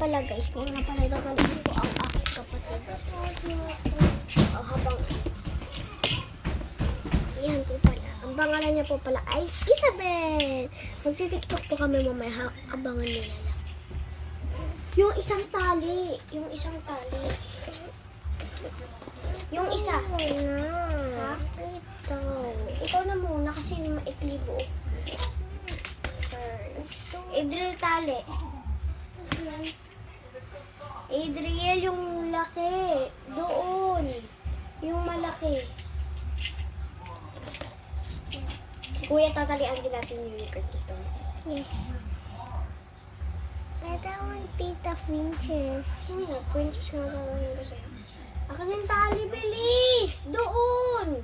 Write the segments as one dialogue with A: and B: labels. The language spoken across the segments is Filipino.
A: pala guys, ngayon nga pala gagawin ko ang aking kapatid. Habang yan po pala. Ang pangalan niya po pala ay Isabel. Magti-tiktok po kami mamaya. Abangan nila lang. Yung isang tali. Yung isang tali. Yung isa. Ha? Ito. Ikaw na muna kasi maikli po. Adriel tali. Adriel yung laki. Doon. Yung malaki. Si Kuya tatalian din natin yung unicorn. Gusto mo? Yes.
B: I don't want Pita Princess.
A: Princess nga gawin ko sa'yo. Akin yung tali, bilis! Doon!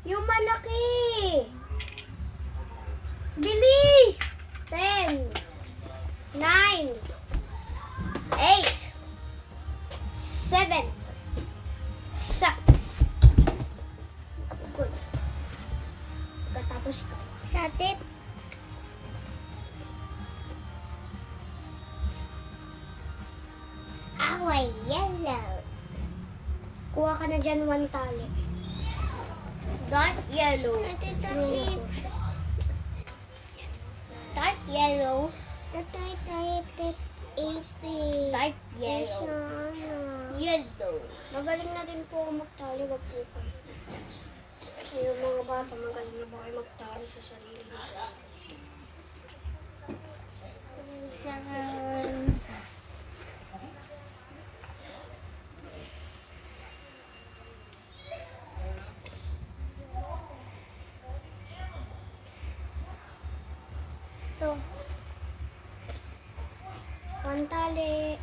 A: Yung malaki! Bilis! 10 9 8 7 6 Good. Pagkatapos ikaw.
B: Sa tip. Ako ay yellow.
A: Kuha ka na dyan 1 tali.
B: Dark yellow. Dark yellow. Dark yellow. Yellow.
A: Magaling na rin po ako magtali, wag po kayo. Kasi yung mga bata, magaling na ba kayo magtali sa sarili nila?
B: Ito.
A: Pantali.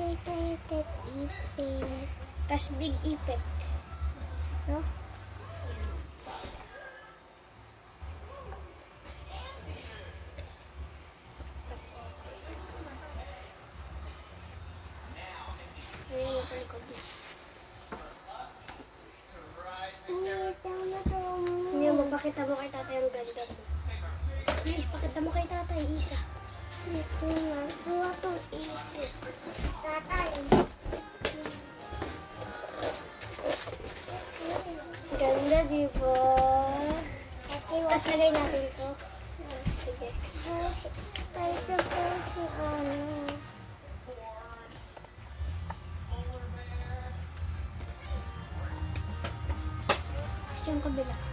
B: Ipit.
A: Tas big ipit.
B: No?
A: Ayan yung palikod na. Hindi mo, pakita mo kay tatay ang ganda mo. Please, pakita mo kay tatay, isa.
B: Dua tong ipit. Tatay.
A: Ganda, di ba? Tapos lagay natin to. Sige.
B: Tayo sa kasi ano.
A: Tapos yung kabila.